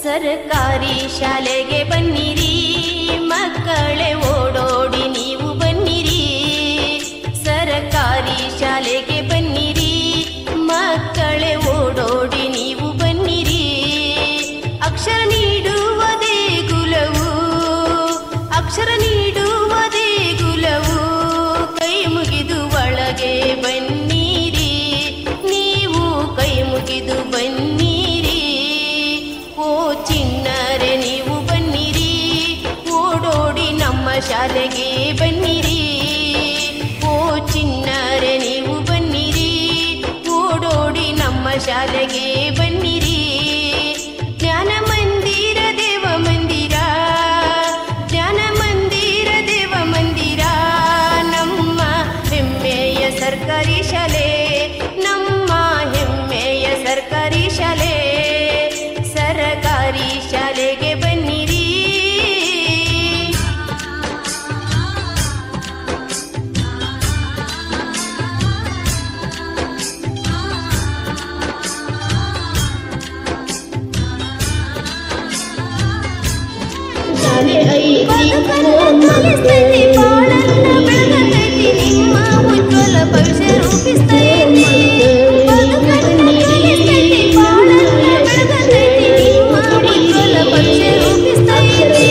ಸರ್ಕಾರಿ ಶಾಲೆಗೆ ಬನ್ನಿರಿ ಮಕ್ಕಳೇ ಓಡೋಡಿ ನೀವು ಬನ್ನಿರಿ. ಸರ್ಕಾರಿ ಶಾಲೆಗೆ ಬನ್ನಿರಿ ಮಕ್ಕಳೇ ಓಡೋಡಿ ನೀವು ಬನ್ನಿರಿ. ಅಕ್ಷರ ನೀಡುವುದೇ ಗುಲವು, ಅಕ್ಷರ ನೀಡುವುದೇ ಗುಲವು. ಕೈ ಮುಗಿದು ಒಳಗೆ ಬನ್ನಿರಿ, ನೀವು ಕೈ ಮುಗಿದು ಬನ್ನಿರಿ. ಓ ಚಿನ್ನರೆ ನೀವು ಬನ್ನಿರಿ, ಓಡೋಡಿ ನಮ್ಮ ಶಾಲೆಗೆ ಬನ್ನಿರಿ. ಓ ಚಿನ್ನರೆ ನೀವು ಬನ್ನಿರಿ, ಓಡೋಡಿ ನಮ್ಮ ಶಾಲೆಗೆ ಬನ್ನಿರಿ. ಜ್ಞಾನ ಮಂದಿರ ದೇವ ಮಂದಿರ, ಜ್ಞಾನ ಮಂದಿರ ದೇವ ಮಂದಿರ. ನಮ್ಮ ಹೆಮ್ಮೆಯ ಸರ್ಕಾರಿ ಶಾಲೆ, ನಮ್ಮ ಹೆಮ್ಮೆಯ ಸರ್ಕಾರಿ ಶಾಲೆ. ಸರ್ಕಾರಿ ಶಾಲೆಗೆ ಬನ್ನಿರಿ. ಶಾಲೆ ಐತಿ ಕಲಿಸ್ತೈತಿ ಬಾಳನ್ನ ಬೆಳಗತೈತಿ, ನಿಮ್ಮ ಉಜ್ವಲ ಭವಿಷ್ಯ ರೂಪಿಸ್ತೈತಿ. ಬದುಕನ್ನ ಕಲಿಸ್ತೈತಿ ಬಾಳನ್ನ ಬೆಳಗತೈತಿ, ನಿಮ್ಮ ಉಜ್ವಲ ಭವಿಷ್ಯ ರೂಪಿಸ್ತೈತಿ.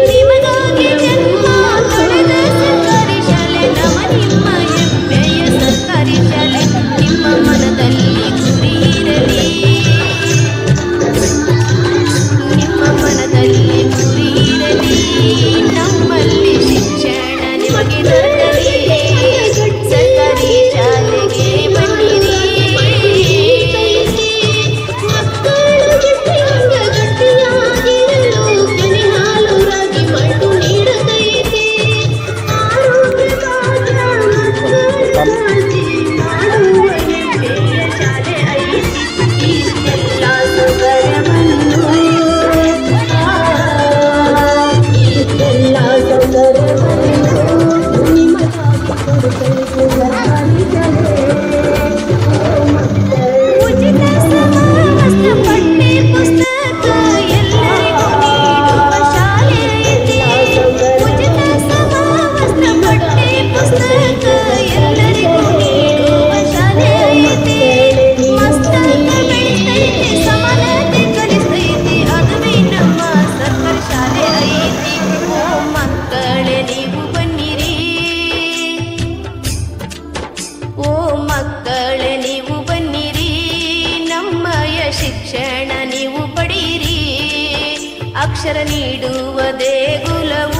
ನಿಮಗಾಗಿ ಜನ್ಮ ತೊಳೆದ ಸರ್ಕಾರಿ ಶಾಲೆ, ನಮ್ಮ ನಿಮ್ಮ ಹೆಮ್ಮೆಯ ಸರ್ಕಾರಿ ಶಾಲೆ. ನಿಮ್ಮ ಮನದಲ್ಲಿ ಗುರಿ ಇರಲಿ, ನಿಮ್ಮ ಮನದಲ್ಲಿ ಗುರಿ ಇರಲಿ. ನಮ್ಮಲ್ಲಿ ಶಿಕ್ಷಣ ನಿಮಗೆ ದೊರಕಲಿ. ಸರ್ಕಾರಿ ಶಾಲೆಗೆ ಬನ್ನಿರಿ. ಮಕ್ಕಳು ಗಟ್ಟಿಯಾಗಿರಲು ಕೆನೆ ಹಾಲು ರಾಗಿ ಮಣ್ಣು ನೀಡುತ್ತೈತಿ. ಆರೋಗ್ಯವಾದ ಮಕ್ಕಳಿಗಾಗಿ ಮಾಡುವ ಹೆಮ್ಮೆಯ ಶಾಲೆ ಐತಿ. ಇಷ್ಟೆಲ್ಲ ಸೌಕರ್ಯವನ್ನು, ಇಷ್ಟೆಲ್ಲ ಸೌಕರ್ಯವನ್ನು ನಿಮಗಾಗಿ ಕೊಡುತ್ತೈತೆ ಸರ್ಕಾರಿ ಶಾಲೆ. ಉಚಿತ ಸಮವಸ್ತ್ರ ಪಠ್ಯ ಪುಸ್ತಕ ಎಲ್ಲರಿಗೂ ನೀಡುವ ಶಾಲೆ ಐತಿ. ಉಚಿತ ಸಮವಸ್ತ್ರ ಪಠ್ಯ ಪುಸ್ತಕ ಎಲ್ಲರಿಗೂ ನೀಡುವ ಶಾಲೆ ಐತಿ. ಮಸ್ತಕ ಬೆಳೆಸ್ತೈತಿ, ಸಮಾನತೆ ಕಲಿಸ್ತೈತಿ, ಅದುವೇ ನಮ್ಮ ಸರ್ಕಾರಿ ಶಾಲೆ ಐತಿ. ಓ ಮಕ್ಕಳೇ ನೀವು ಬನ್ನಿರಿ, ಓ ಮಕ್ಕಳೇ ನೀವು ಬನ್ನಿರಿ. ನಮ್ಮಯ ಶಿಕ್ಷಣ ನೀವು ಪಡೀರಿ. ಅಕ್ಷರ ನೀಡುವುದೇ ಗುಲವು.